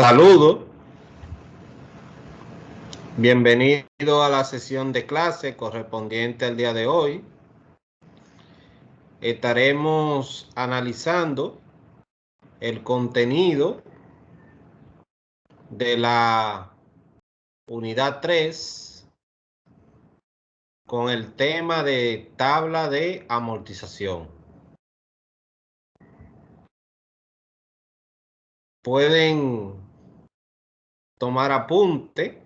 Saludos, bienvenido a la sesión de clase correspondiente al día de hoy. Estaremos analizando el contenido de la unidad 3 con el tema de tabla de amortización. Pueden tomar apunte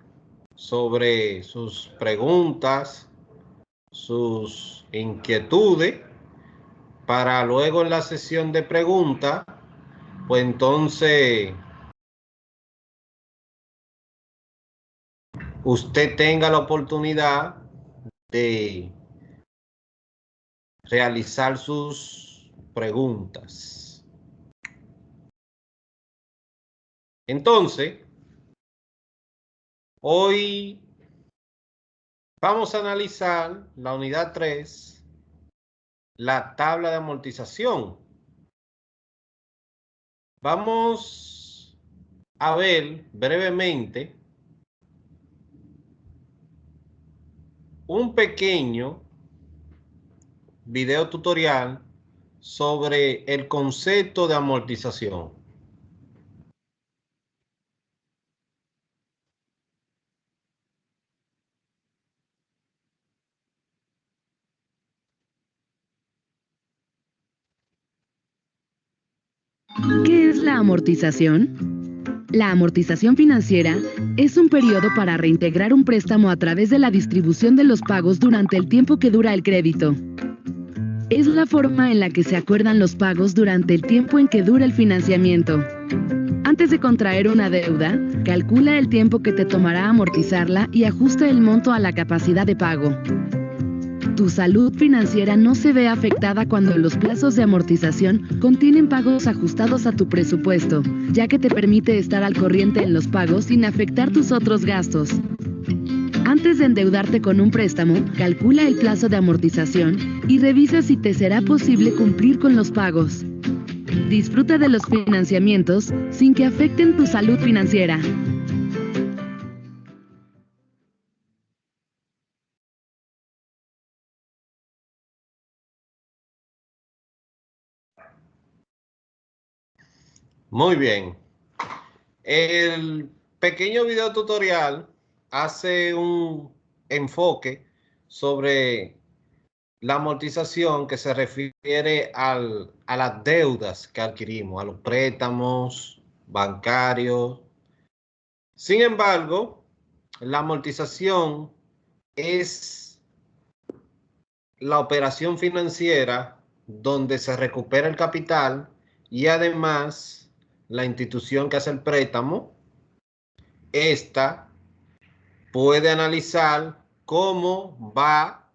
sobre sus preguntas, sus inquietudes, para luego en la sesión de preguntas, pues entonces usted tenga la oportunidad de realizar sus preguntas. Entonces, hoy vamos a analizar la unidad 3, la tabla de amortización. Vamos a ver brevemente un pequeño video tutorial sobre el concepto de amortización. ¿Qué es la amortización? La amortización financiera es un periodo para reintegrar un préstamo a través de la distribución de los pagos durante el tiempo que dura el crédito. Es la forma en la que se acuerdan los pagos durante el tiempo en que dura el financiamiento. Antes de contraer una deuda, calcula el tiempo que te tomará amortizarla y ajusta el monto a la capacidad de pago. Tu salud financiera no se ve afectada cuando los plazos de amortización contienen pagos ajustados a tu presupuesto, ya que te permite estar al corriente en los pagos sin afectar tus otros gastos. Antes de endeudarte con un préstamo, calcula el plazo de amortización y revisa si te será posible cumplir con los pagos. Disfruta de los financiamientos sin que afecten tu salud financiera. Muy bien. El pequeño video tutorial hace un enfoque sobre la amortización que se refiere a las deudas que adquirimos, a los préstamos bancarios. Sin embargo, la amortización es la operación financiera donde se recupera el capital y además la institución que hace el préstamo, esta puede analizar cómo va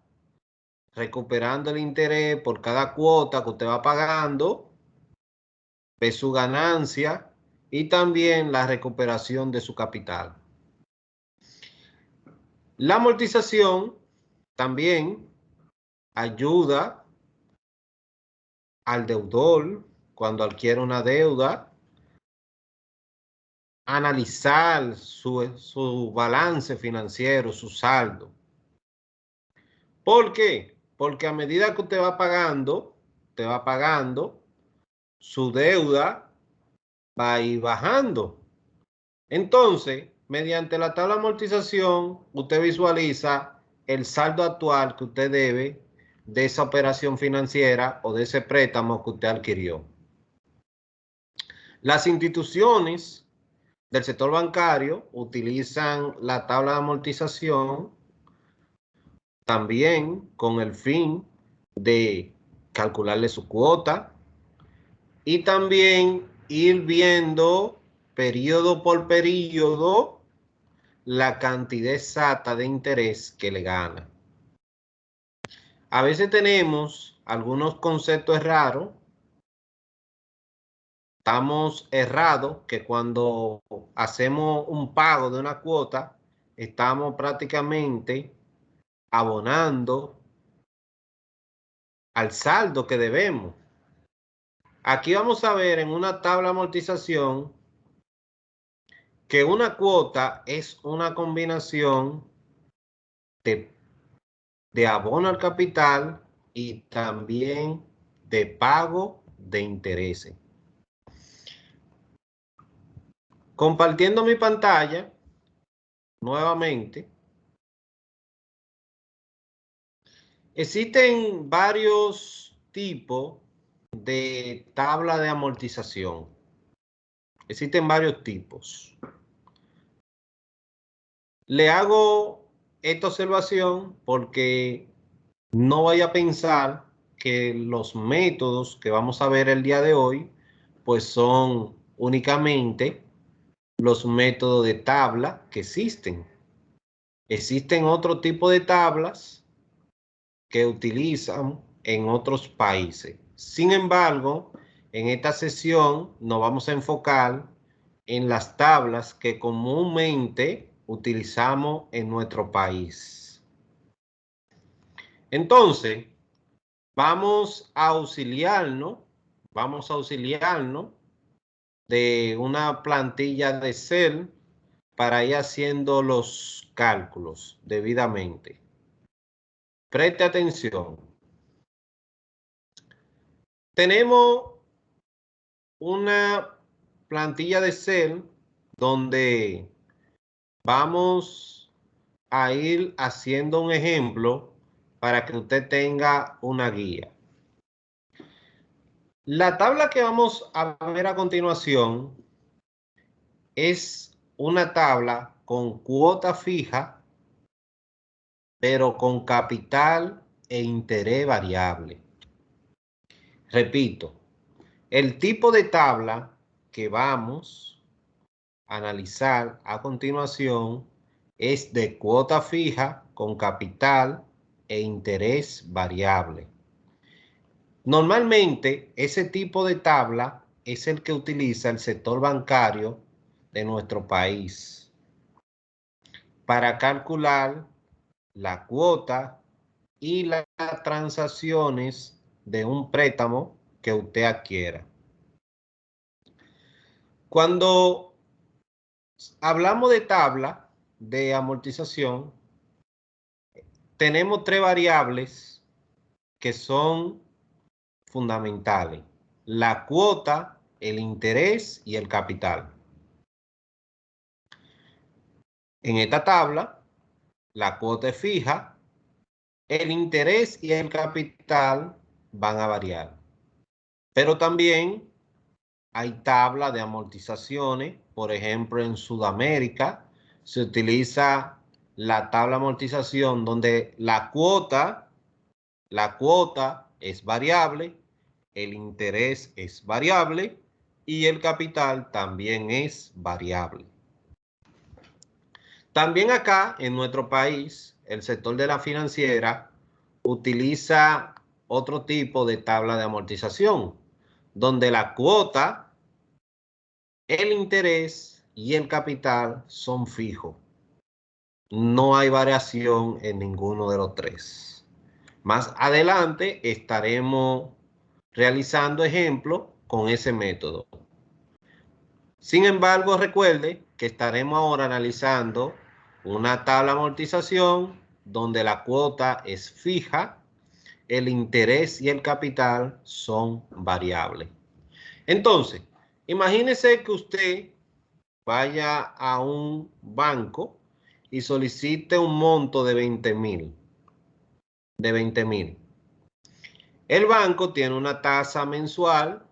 recuperando el interés por cada cuota que usted va pagando, ve su ganancia y también la recuperación de su capital. La amortización también ayuda al deudor cuando adquiere una deuda a analizar su balance financiero, su saldo. ¿Por qué? Porque a medida que usted va pagando, su deuda va a ir bajando. Entonces, mediante la tabla de amortización, usted visualiza el saldo actual que usted debe de esa operación financiera o de ese préstamo que usted adquirió. Las instituciones del sector bancario utilizan la tabla de amortización también con el fin de calcularle su cuota y también ir viendo periodo por periodo la cantidad exacta de interés que le gana. A veces tenemos algunos conceptos raros. Estamos errados que cuando hacemos un pago de una cuota, estamos prácticamente abonando al saldo que debemos. Aquí vamos a ver en una tabla de amortización que una cuota es una combinación de abono al capital y también de pago de intereses. Compartiendo mi pantalla nuevamente, existen varios tipos de tabla de amortización. Existen varios tipos. Le hago esta observación porque no vaya a pensar que los métodos que vamos a ver el día de hoy, pues son únicamente los métodos de tabla que existen. Existen otro tipo de tablas que utilizan en otros países. Sin embargo, en esta sesión nos vamos a enfocar en las tablas que comúnmente utilizamos en nuestro país. Entonces, vamos a auxiliarnos de una plantilla de Excel para ir haciendo los cálculos debidamente. Preste atención. Tenemos una plantilla de Excel donde vamos a ir haciendo un ejemplo para que usted tenga una guía. La tabla que vamos a ver a continuación es una tabla con cuota fija, pero con capital e interés variable. Repito, el tipo de tabla que vamos a analizar a continuación es de cuota fija con capital e interés variable. Normalmente, ese tipo de tabla es el que utiliza el sector bancario de nuestro país para calcular la cuota y las transacciones de un préstamo que usted adquiera. Cuando hablamos de tabla de amortización, tenemos tres variables que son fundamentales: la cuota, el interés y el capital. En esta tabla, la cuota es fija, el interés y el capital van a variar. Pero también hay tablas de amortizaciones. Por ejemplo, en Sudamérica se utiliza la tabla de amortización donde la cuota es variable, el interés es variable y el capital también es variable. También acá en nuestro país, el sector de la financiera utiliza otro tipo de tabla de amortización, donde la cuota, el interés y el capital son fijos. No hay variación en ninguno de los tres. Más adelante estaremos realizando ejemplos con ese método. Sin embargo, recuerde que estaremos ahora analizando una tabla de amortización donde la cuota es fija, el interés y el capital son variables. Entonces, imagínese que usted vaya a un banco y solicite un monto de 20,000. El banco tiene una tasa mensual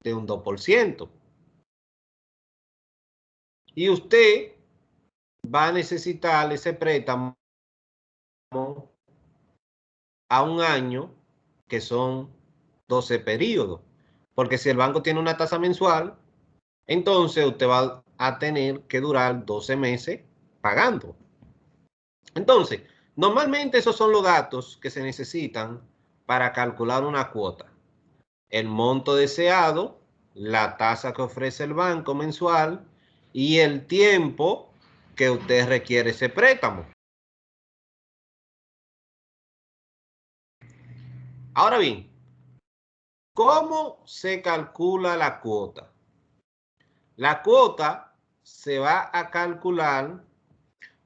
de un 2%. Y usted va a necesitar ese préstamo a un año, que son 12 periodos. Porque si el banco tiene una tasa mensual, entonces usted va a tener que durar 12 meses pagando. Entonces, normalmente esos son los datos que se necesitan para calcular una cuota: el monto deseado, la tasa que ofrece el banco mensual y el tiempo que usted requiere ese préstamo. Ahora bien, ¿cómo se calcula la cuota? La cuota se va a calcular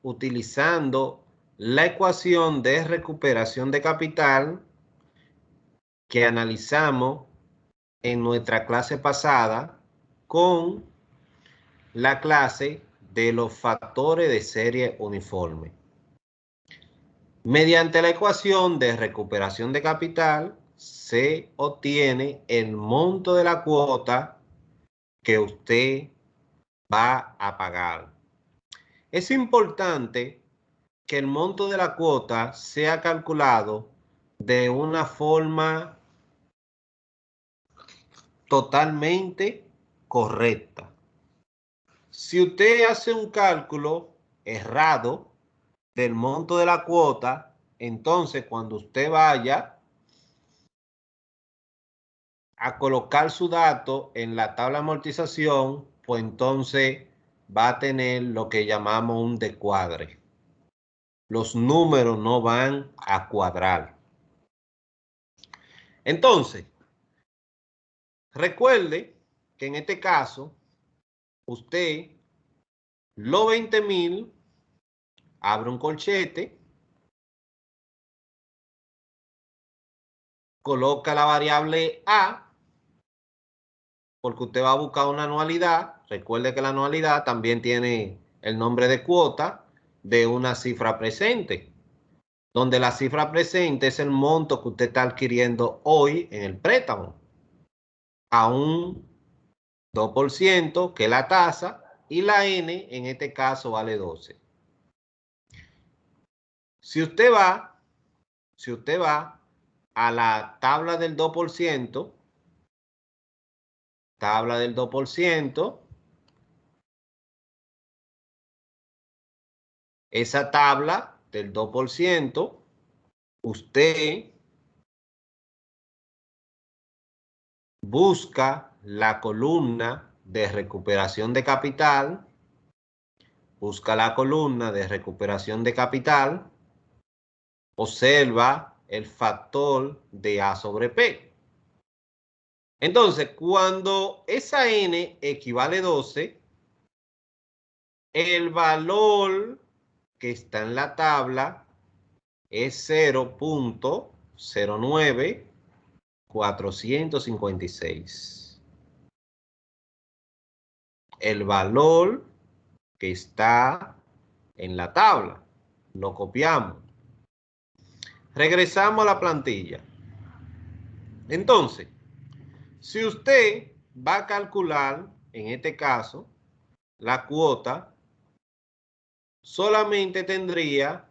utilizando la ecuación de recuperación de capital que analizamos en nuestra clase pasada con la clase de los factores de serie uniforme. Mediante la ecuación de recuperación de capital se obtiene el monto de la cuota que usted va a pagar. Es importante que el monto de la cuota sea calculado de una forma totalmente correcta. Si usted hace un cálculo errado del monto de la cuota, entonces cuando usted vaya a colocar su dato en la tabla de amortización, pues entonces va a tener lo que llamamos un descuadre. Los números no van a cuadrar. Entonces, recuerde que en este caso, usted los 20,000 abre un corchete, coloca la variable A, porque usted va a buscar una anualidad. Recuerde que la anualidad también tiene el nombre de cuota de una cifra presente, donde la cifra presente es el monto que usted está adquiriendo hoy en el préstamo, a un 2%, que es la tasa, y la N en este caso vale 12. Si usted va a la tabla del 2%, esa tabla del 2%, usted busca la columna de recuperación de capital, observa el factor de A sobre P. Entonces, cuando esa N equivale a 12, el valor que está en la tabla es 0.09456. El valor que está en la tabla. Lo copiamos. Regresamos a la plantilla. Entonces, si usted va a calcular, en este caso, la cuota, solamente tendría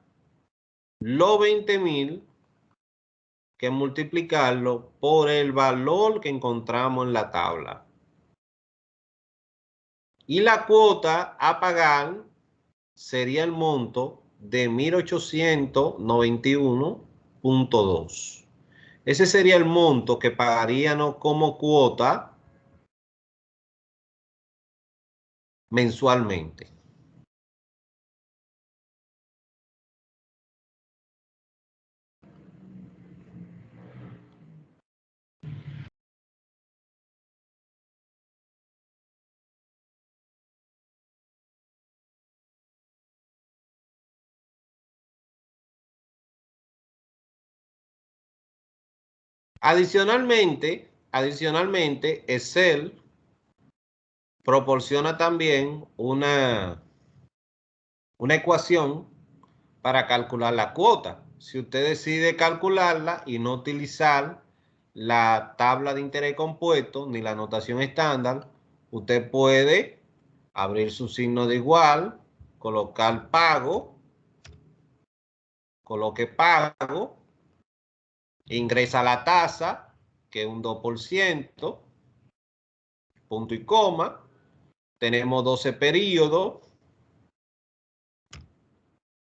los 20,000 que multiplicarlo por el valor que encontramos en la tabla. Y la cuota a pagar sería el monto de 1.891.2. Ese sería el monto que pagaríamos como cuota mensualmente. Adicionalmente, Excel proporciona también una ecuación para calcular la cuota. Si usted decide calcularla y no utilizar la tabla de interés compuesto ni la notación estándar, usted puede abrir su signo de igual, colocar pago, coloque pago, ingresa la tasa, que es un 2%, punto y coma, tenemos 12 periodos,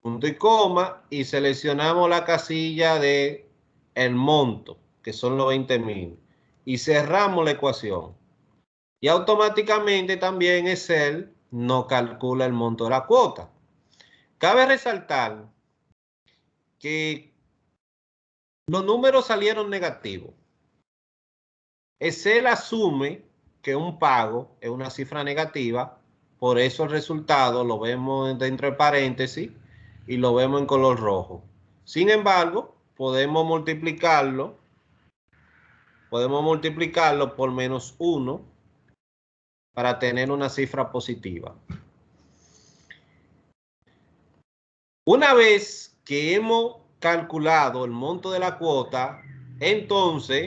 punto y coma, y seleccionamos la casilla de el monto, que son los 20,000, y cerramos la ecuación. Y automáticamente también Excel nos calcula el monto de la cuota. Cabe resaltar que los números salieron negativos. Excel asume que un pago es una cifra negativa Por eso el resultado lo vemos dentro de paréntesis y lo vemos en color rojo. Sin embargo, podemos multiplicarlo por menos 1 para tener una cifra positiva. Una vez que hemos calculado el monto de la cuota, entonces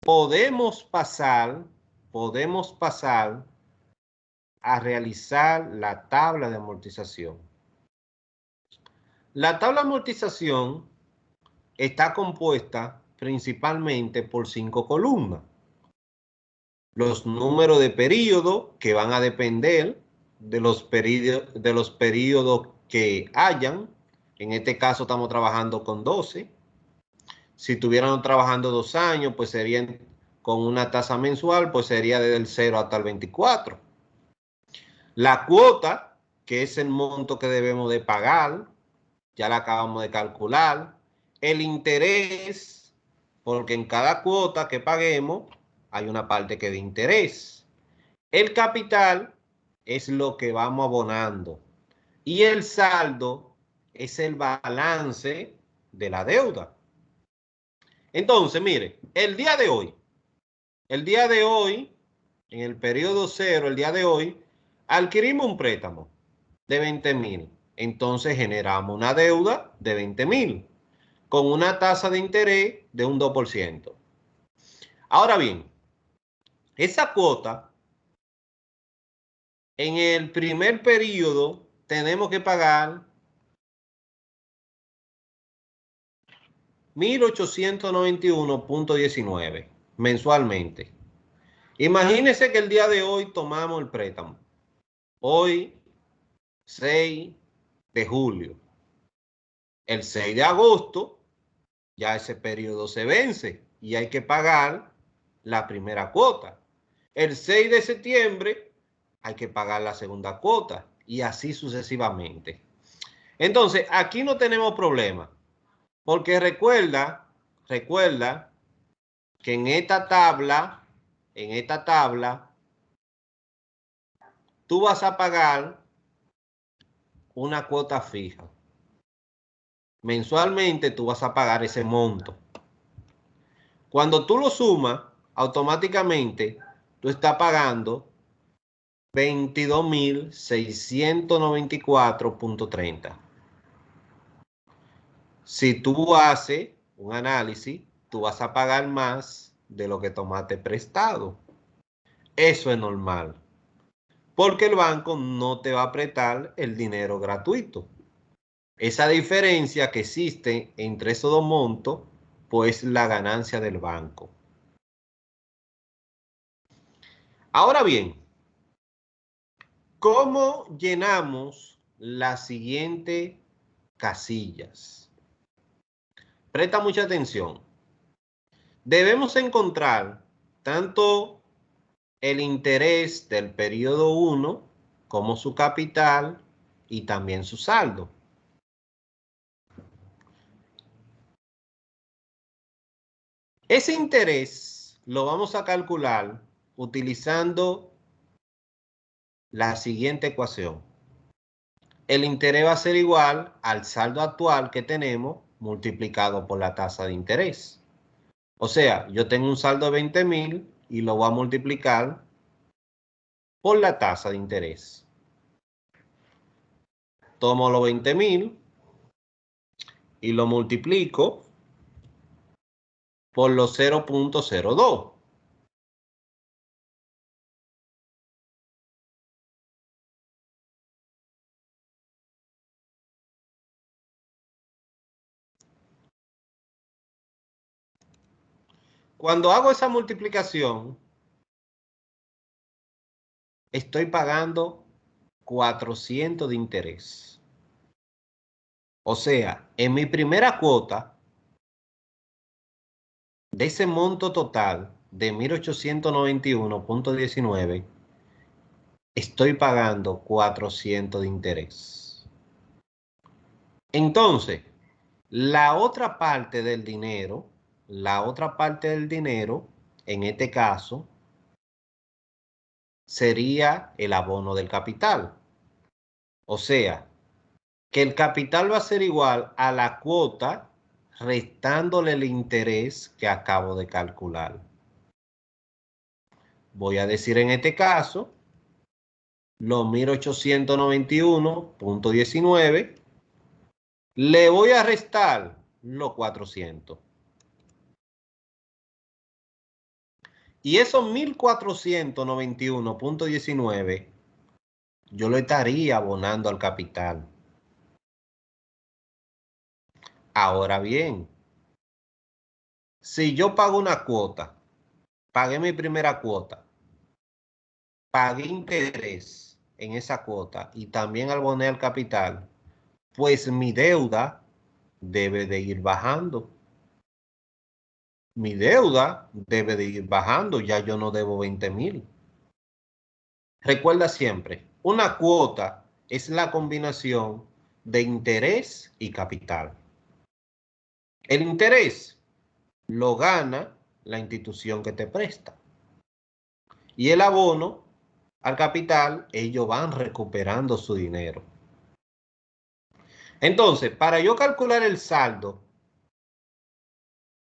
podemos pasar a realizar la tabla de amortización. La tabla de amortización está compuesta principalmente por 5 columnas. Los números de periodo que van a depender de los periodos que hayan. En este caso estamos trabajando con 12. Si estuviéramos trabajando 2 años, pues serían con una tasa mensual, pues sería desde el 0 hasta el 24. La cuota, que es el monto que debemos de pagar, ya la acabamos de calcular. El interés, porque en cada cuota que paguemos hay una parte que de interés. El capital es lo que vamos abonando. Y el saldo es el balance de la deuda. Entonces, mire, el día de hoy, en el periodo 0, el día de hoy, adquirimos un préstamo de 20,000. Entonces generamos una deuda de 20,000 con una tasa de interés de un 2%. Ahora bien, esa cuota, en el primer periodo, tenemos que pagar 1.891.19 mensualmente. Imagínense que el día de hoy tomamos el préstamo. Hoy, 6 de julio. El 6 de agosto, ya ese periodo se vence y hay que pagar la primera cuota. El 6 de septiembre hay que pagar la segunda cuota y así sucesivamente. Entonces, aquí no tenemos problema, porque recuerda que en esta tabla, tú vas a pagar una cuota fija. Mensualmente tú vas a pagar ese monto. Cuando tú lo sumas, automáticamente tú estás pagando 22.694.30. Si tú haces un análisis, tú vas a pagar más de lo que tomaste prestado. Eso es normal, porque el banco no te va a prestar el dinero gratuito. Esa diferencia que existe entre esos dos montos, pues la ganancia del banco. Ahora bien, ¿cómo llenamos las siguientes casillas? Presta mucha atención. Debemos encontrar tanto el interés del periodo 1 como su capital y también su saldo. Ese interés lo vamos a calcular utilizando la siguiente ecuación. El interés va a ser igual al saldo actual que tenemos multiplicado por la tasa de interés. O sea, yo tengo un saldo de 20,000 y lo voy a multiplicar por la tasa de interés. Tomo los 20,000 y lo multiplico por los 0.02. Cuando hago esa multiplicación, estoy pagando 400 de interés. O sea, en mi primera cuota, de ese monto total de 1.891.19, estoy pagando 400 de interés. Entonces, la otra parte del dinero, en este caso, sería el abono del capital. O sea, que el capital va a ser igual a la cuota restándole el interés que acabo de calcular. Voy a decir en este caso los 1891.19. Le voy a restar los 400. Y esos 1491.19 yo lo estaría abonando al capital. Ahora bien, si yo pago una cuota, pagué mi primera cuota, pagué interés en esa cuota y también aboné al capital, pues mi deuda debe de ir bajando. Mi deuda debe de ir bajando, ya yo no debo 20,000. Recuerda siempre, una cuota es la combinación de interés y capital. El interés lo gana la institución que te presta. Y el abono al capital, ellos van recuperando su dinero. Entonces, para yo calcular el saldo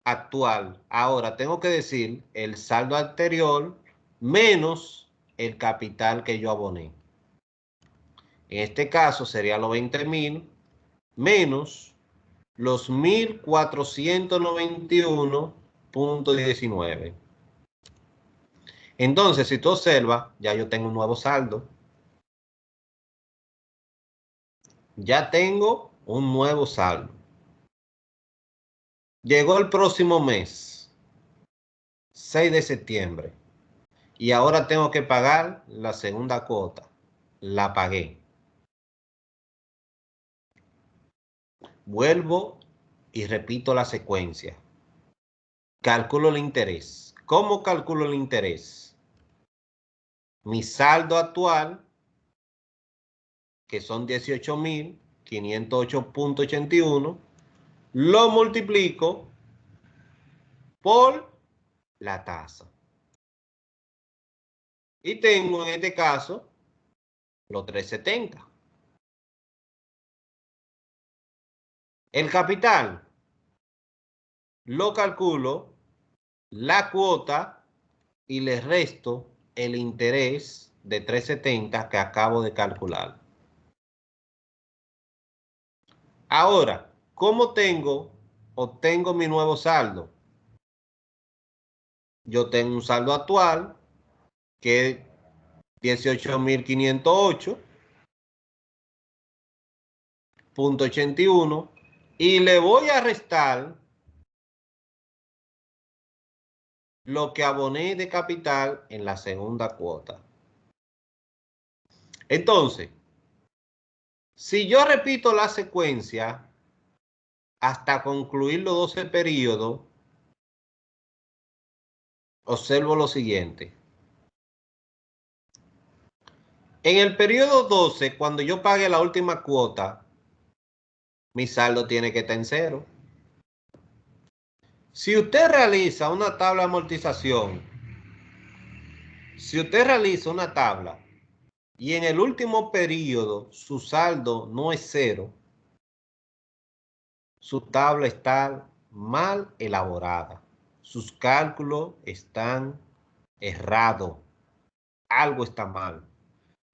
actual, ahora tengo que decir el saldo anterior menos el capital que yo aboné. En este caso sería los 20,000 menos los 1491.19. Entonces, si tú observas, ya yo tengo un nuevo saldo. Ya tengo un nuevo saldo. Llegó el próximo mes, 6 de septiembre, y ahora tengo que pagar la segunda cuota. La pagué. Vuelvo y repito la secuencia. Calculo el interés. ¿Cómo calculo el interés? Mi saldo actual, que son 18,508.81, lo multiplico por la tasa. Y tengo en este caso los 370. El capital lo calculo, la cuota, y le resto el interés de 370 que acabo de calcular. Ahora, ¿cómo obtengo mi nuevo saldo? Yo tengo un saldo actual que es 18,508.81 y le voy a restar lo que aboné de capital en la segunda cuota. Entonces, si yo repito la secuencia hasta concluir los 12 periodos, observo lo siguiente. En el periodo 12, cuando yo pague la última cuota, mi saldo tiene que estar en cero. Si usted realiza una tabla de amortización, y en el último periodo su saldo no es cero, su tabla está mal elaborada. Sus cálculos están errados. Algo está mal.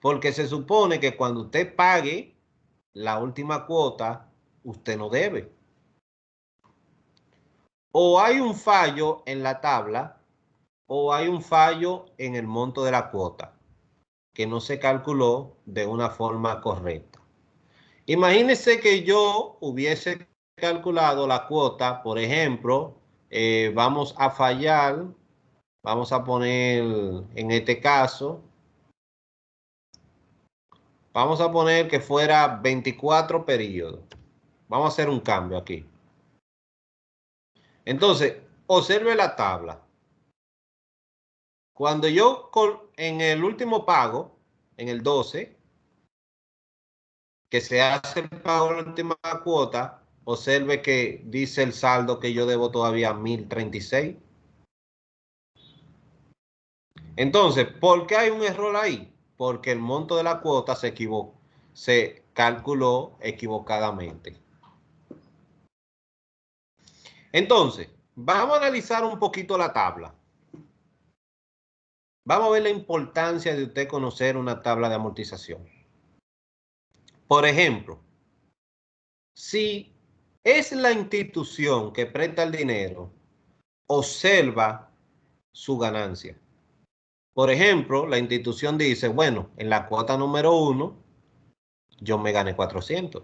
Porque se supone que cuando usted pague la última cuota, usted no debe. O hay un fallo en la tabla o hay un fallo en el monto de la cuota que no se calculó de una forma correcta. Imagínese que yo hubiese calculado la cuota, por ejemplo, vamos a fallar, vamos a poner en este caso, vamos a poner que fuera 24 periodos. Vamos a hacer un cambio aquí. Entonces, observe la tabla. Cuando yo en el último pago, en el 12, que se hace el pago de la última cuota, observe que dice el saldo que yo debo todavía 1,036. Entonces, ¿por qué hay un error ahí? Porque el monto de la cuota se calculó equivocadamente. Entonces, vamos a analizar un poquito la tabla. Vamos a ver la importancia de usted conocer una tabla de amortización. Por ejemplo, si es la institución que presta el dinero, observa su ganancia. Por ejemplo, la institución dice, bueno, en la cuota número 1, yo me gané 400.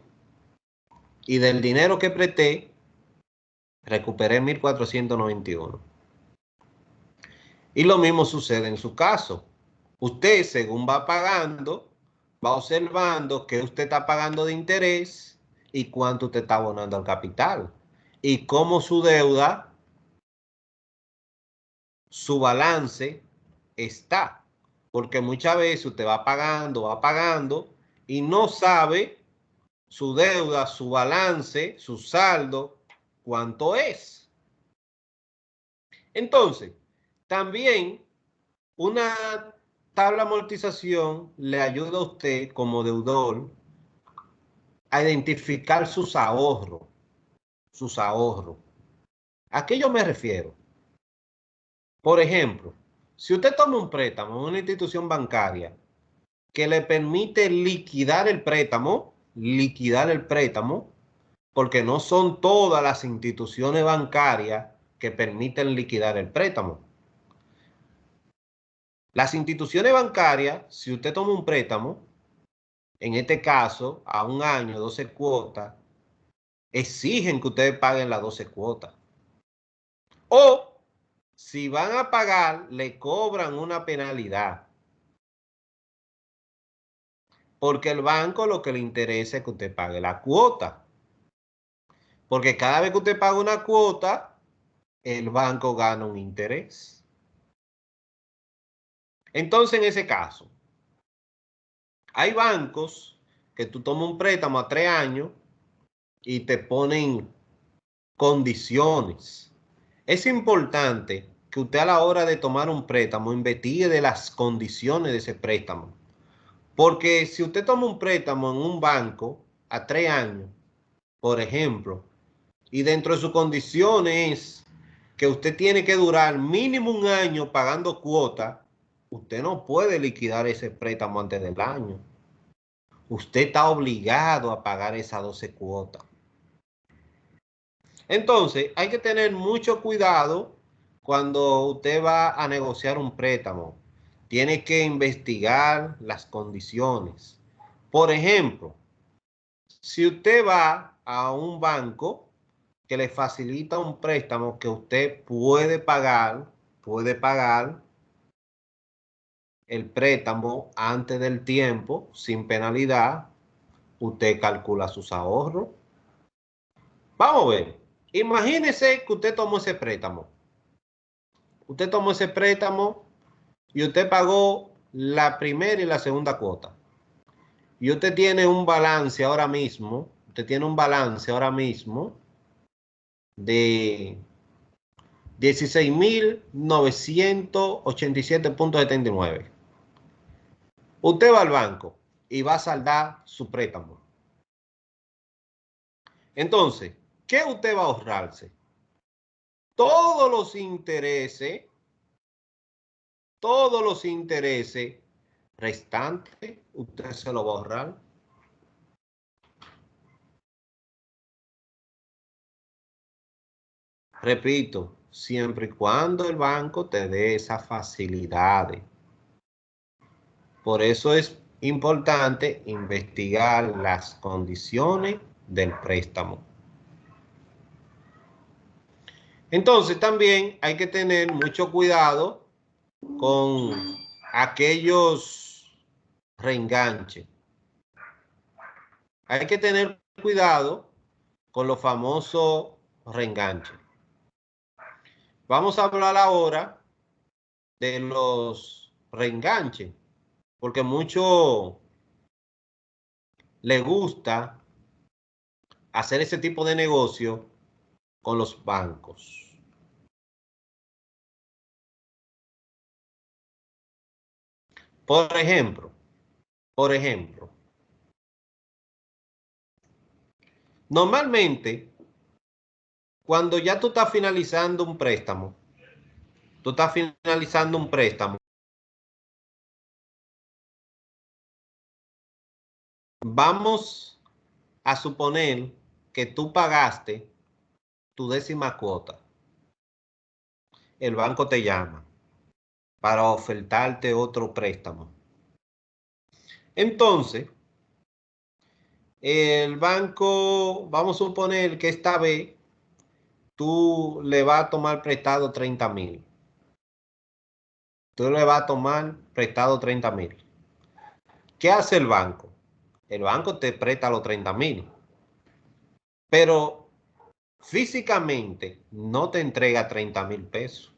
Y del dinero que presté, recuperé 1.491. Y lo mismo sucede en su caso. Usted, según va pagando, va observando qué usted está pagando de interés y cuánto usted está abonando al capital. Y cómo su deuda, su balance está. Porque muchas veces usted va pagando y no sabe su deuda, su balance, su saldo, cuánto es. Entonces, también una tabla de amortización le ayuda a usted como deudor a identificar sus ahorros. Sus ahorros. ¿A qué yo me refiero? Por ejemplo, si usted toma un préstamo en una institución bancaria que le permite liquidar el préstamo, porque no son todas las instituciones bancarias que permiten liquidar el préstamo. Las instituciones bancarias, si usted toma un préstamo, en este caso, a un año, 12 cuotas, exigen que ustedes paguen las 12 cuotas. O, si van a pagar, le cobran una penalidad. Porque el banco lo que le interesa es que usted pague la cuota. Porque cada vez que usted paga una cuota, el banco gana un interés. Entonces, en ese caso, hay bancos que tú tomas un préstamo a 3 años y te ponen condiciones. Es importante que usted a la hora de tomar un préstamo investigue de las condiciones de ese préstamo. Porque si usted toma un préstamo en un banco a 3 años, por ejemplo, y dentro de sus condiciones es que usted tiene que durar mínimo un año pagando cuota, usted no puede liquidar ese préstamo antes del año. Usted está obligado a pagar esas 12 cuotas. Entonces, hay que tener mucho cuidado cuando usted va a negociar un préstamo. Tiene que investigar las condiciones. Por ejemplo, si usted va a un banco que le facilita un préstamo que usted puede pagar el préstamo antes del tiempo, sin penalidad, usted calcula sus ahorros. Vamos a ver. Imagínese que usted tomó ese préstamo. Usted tomó ese préstamo y usted pagó la primera y la segunda cuota. Y usted tiene un balance ahora mismo, de 16.987.79. Usted va al banco y va a saldar su préstamo. Entonces, ¿qué usted va a ahorrarse? Todos los intereses, todos los intereses restantes, usted se lo va a ahorrar. Repito, siempre y cuando el banco te dé esas facilidades. Por eso es importante investigar las condiciones del préstamo. Entonces también hay que tener mucho cuidado con aquellos reenganches. Hay que tener cuidado con los famosos reenganches. Vamos a hablar ahora de los reenganches, porque mucho le gusta hacer ese tipo de negocio con los bancos. Por ejemplo, normalmente, cuando ya tú estás finalizando un préstamo, vamos a suponer que tú pagaste tu 10ª cuota. El banco te llama para ofertarte otro préstamo. Entonces, el banco, vamos a suponer que esta vez tú le vas a tomar prestado 30,000. Tú le vas a tomar prestado 30,000. ¿Qué hace el banco? El banco te presta los 30,000, pero físicamente no te entrega 30,000 pesos.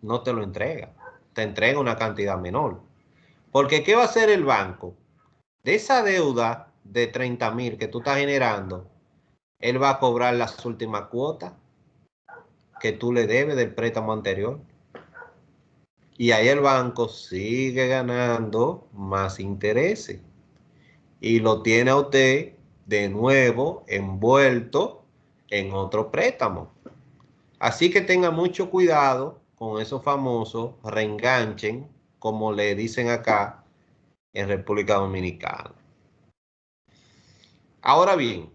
No te lo entrega. Te entrega una cantidad menor. Porque ¿qué va a hacer el banco? De esa deuda de 30,000 que tú estás generando, él va a cobrar las últimas cuotas que tú le debes del préstamo anterior. Y ahí el banco sigue ganando más intereses. Y lo tiene a usted de nuevo envuelto en otro préstamo. Así que tenga mucho cuidado con esos famosos reenganchen, como le dicen acá en República Dominicana. Ahora bien,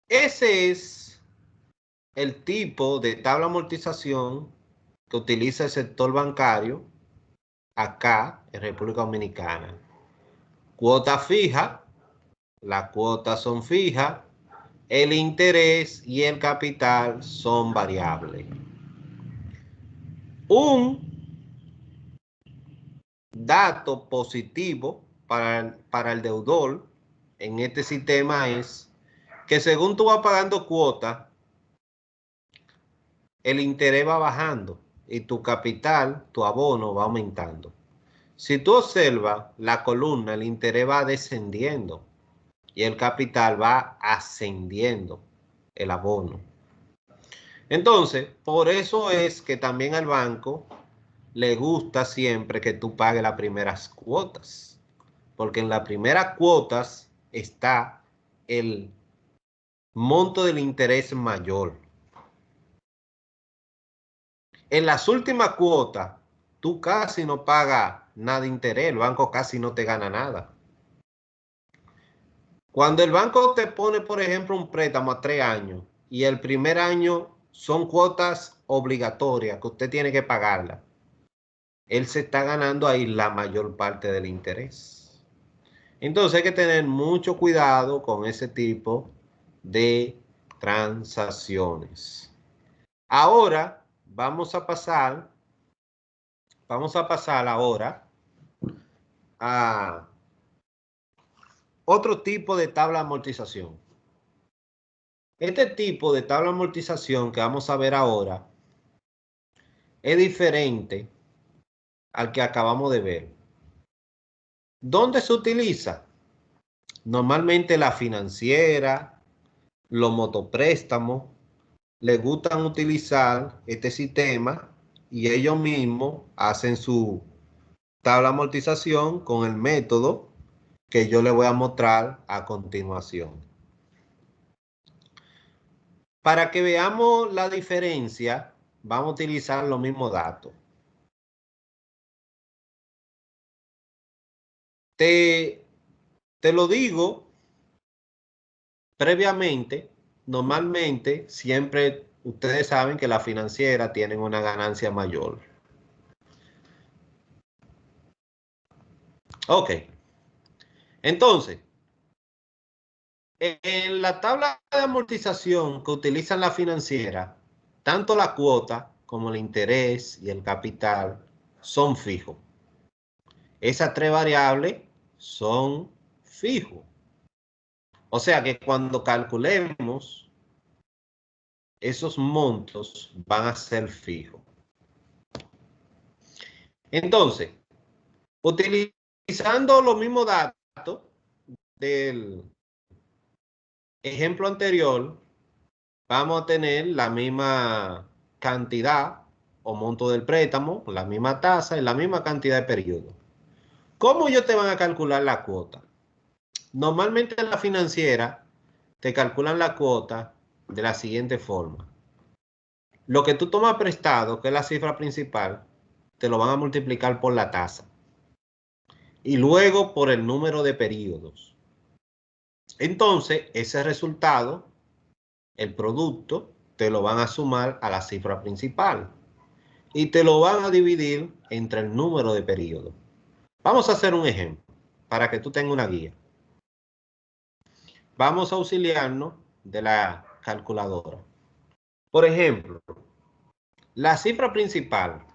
ese es el tipo de tabla de amortización que utiliza el sector bancario acá en República Dominicana. Cuota fija, las cuotas son fijas, el interés y el capital son variables. Un dato positivo para el deudor en este sistema es que según tú vas pagando cuotas, el interés va bajando y tu capital, tu abono va aumentando. Si tú observas la columna, el interés va descendiendo y el capital va ascendiendo, el abono. Entonces, por eso es que también al banco le gusta siempre que tú pagues las primeras cuotas, porque en las primeras cuotas está el monto del interés mayor. En las últimas cuotas, tú casi no pagas nada de interés, el banco casi no te gana nada. Cuando el banco te pone, por ejemplo, un préstamo a 3 años y el primer año son cuotas obligatorias que usted tiene que pagarla, él se está ganando ahí la mayor parte del interés. Entonces hay que tener mucho cuidado con ese tipo de transacciones. Ahora vamos a pasar ahora a otro tipo de tabla de amortización. Este tipo de tabla de amortización que vamos a ver ahora es diferente al que acabamos de ver. ¿Dónde se utiliza? Normalmente la financiera, los motopréstamos, les gustan utilizar este sistema y ellos mismos hacen su tabla de amortización con el método que yo les voy a mostrar a continuación. Para que veamos la diferencia, vamos a utilizar los mismos datos. Te lo digo previamente, normalmente siempre ustedes saben que las financieras tienen una ganancia mayor. Ok. Entonces, en la tabla de amortización que utilizan la financiera, tanto la cuota como el interés y el capital son fijos. Esas tres variables son fijos. O sea que cuando calculemos, esos montos van a ser fijos. Entonces, utilizando los mismos datos del ejemplo anterior, vamos a tener la misma cantidad o monto del préstamo, la misma tasa y la misma cantidad de periodos. ¿Cómo ellos te van a calcular la cuota? Normalmente en la financiera te calculan la cuota de la siguiente forma. Lo que tú tomas prestado, que es la cifra principal, te lo van a multiplicar por la tasa y luego por el número de periodos. Entonces, ese resultado, el producto, te lo van a sumar a la cifra principal y te lo van a dividir entre el número de periodos. Vamos a hacer un ejemplo para que tú tengas una guía. Vamos a auxiliarnos de la calculadora. Por ejemplo, la cifra principal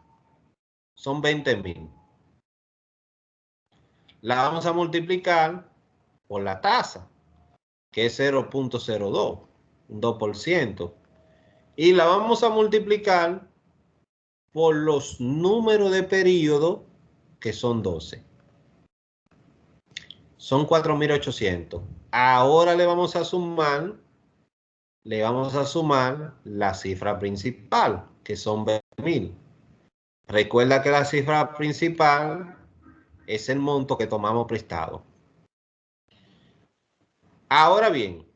son 20,000. La vamos a multiplicar por la tasa, que es 0.02, un 2%. Y la vamos a multiplicar por los números de periodo, que son 12. Son 4.800. Ahora le vamos a sumar la cifra principal, que son 20,000. Recuerda que la cifra principal es el monto que tomamos prestado. Ahora bien,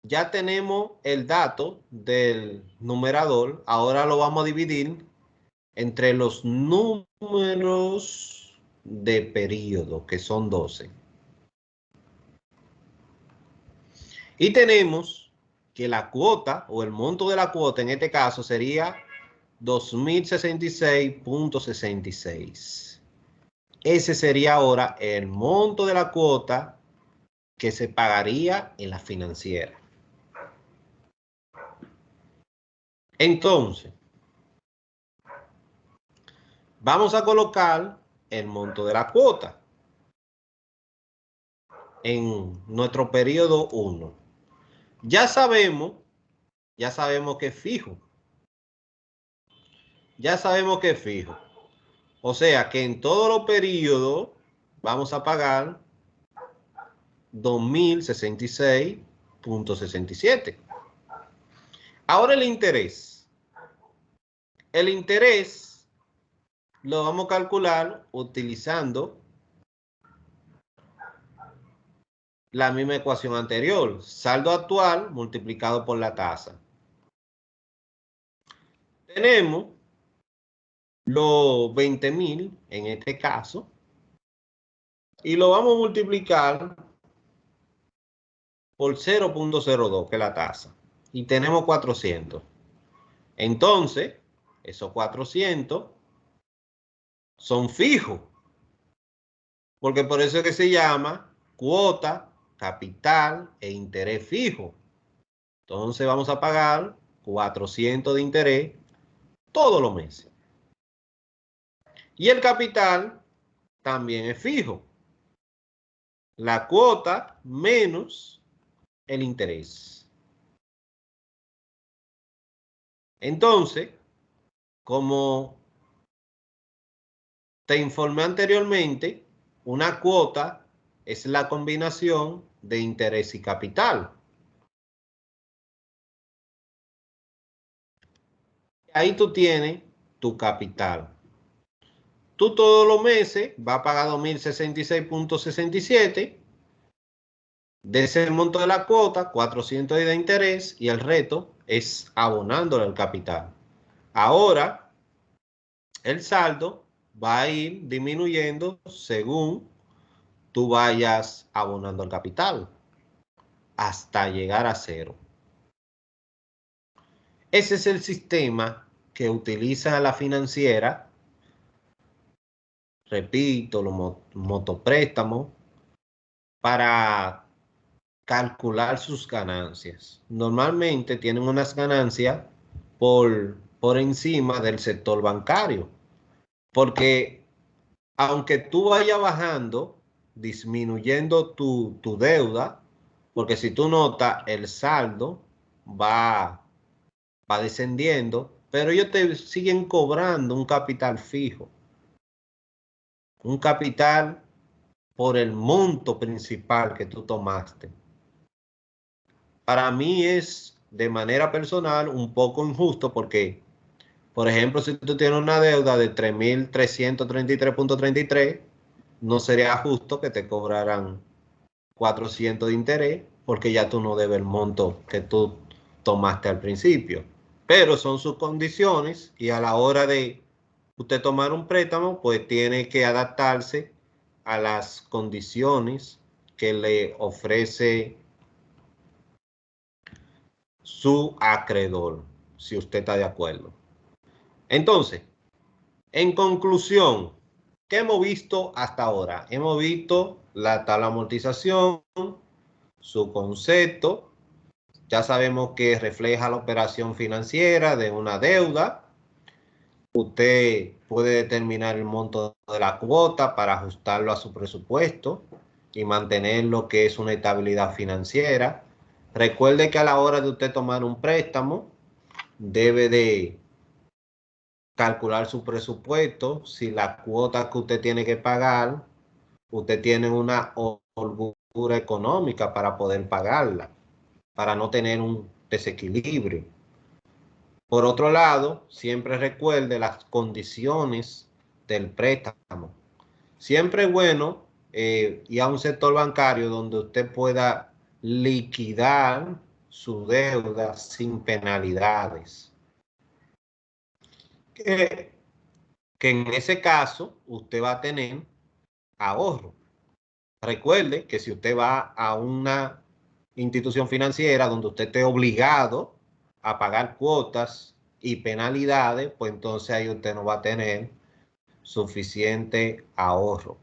ya tenemos el dato del numerador. Ahora lo vamos a dividir entre los números de periodo, que son 12. Y tenemos que la cuota o el monto de la cuota en este caso sería 2.066.66. Ese sería ahora el monto de la cuota que se pagaría en la financiera. Entonces, vamos a colocar el monto de la cuota en nuestro periodo 1. Ya sabemos que es fijo. Ya sabemos que es fijo. O sea que en todos los periodos vamos a pagar 2.066.67. Ahora el interés. El interés lo vamos a calcular utilizando la misma ecuación anterior. Saldo actual multiplicado por la tasa. Tenemos los 20,000 en este caso y lo vamos a multiplicar por 0.02, que es la tasa. Y tenemos 400. Entonces, esos 400 son fijos, porque por eso es que se llama cuota, capital e interés fijo. Entonces vamos a pagar 400 de interés todos los meses. Y el capital también es fijo. La cuota menos el interés. Entonces, como te informé anteriormente, una cuota es la combinación de interés y capital. Ahí tú tienes tu capital. Tú todos los meses vas a pagar 2.066.67. De ese monto de la cuota, 400 de interés y el resto es abonándole el capital. Ahora, el saldo va a ir disminuyendo según tú vayas abonando el capital hasta llegar a cero. Ese es el sistema que utiliza la financiera. Repito, los motopréstamos para calcular sus ganancias. Normalmente tienen unas ganancias por encima del sector bancario, porque aunque tú vayas bajando, disminuyendo tu deuda, porque si tú notas, el saldo va descendiendo, pero ellos te siguen cobrando un capital fijo, un capital por el monto principal que tú tomaste. Para mí es de manera personal un poco injusto porque, por ejemplo, si tú tienes una deuda de 3.333.33, no sería justo que te cobraran 400 de interés porque ya tú no debes el monto que tú tomaste al principio. Pero son sus condiciones y a la hora de usted tomar un préstamo, pues tiene que adaptarse a las condiciones que le ofrece su acreedor, si usted está de acuerdo. Entonces, en conclusión, ¿qué hemos visto hasta ahora? Hemos visto la tabla de amortización, su concepto. Ya sabemos que refleja la operación financiera de una deuda. Usted puede determinar el monto de la cuota para ajustarlo a su presupuesto y mantener lo que es una estabilidad financiera. Recuerde que a la hora de usted tomar un préstamo, debe de calcular su presupuesto. Si la cuota que usted tiene que pagar, usted tiene una holgura económica para poder pagarla, para no tener un desequilibrio. Por otro lado, siempre recuerde las condiciones del préstamo. Siempre es bueno ir a un sector bancario donde usted pueda liquidar su deuda sin penalidades. Que en ese caso usted va a tener ahorro. Recuerde que si usted va a una institución financiera donde usted esté obligado a pagar cuotas y penalidades, pues entonces ahí usted no va a tener suficiente ahorro.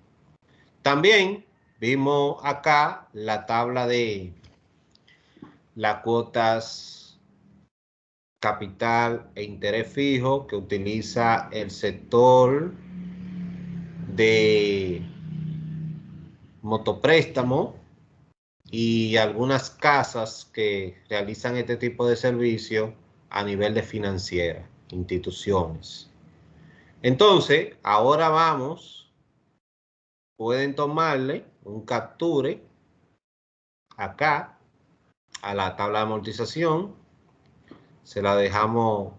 También vimos acá la tabla de las cuotas capital e interés fijo que utiliza el sector de motopréstamo y algunas casas que realizan este tipo de servicio a nivel de financiera, instituciones. Entonces, ahora vamos, pueden tomarle un capture acá a la tabla de amortización, se la dejamos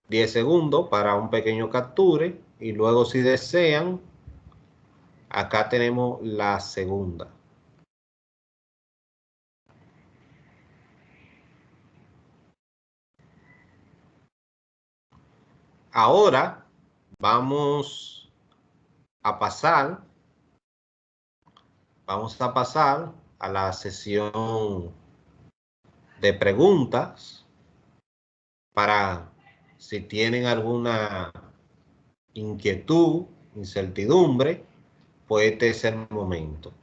10 segundos para un pequeño capture y luego si desean, acá tenemos la segunda. Ahora vamos a pasar a la sesión de preguntas para si tienen alguna inquietud, incertidumbre, pues este es el momento.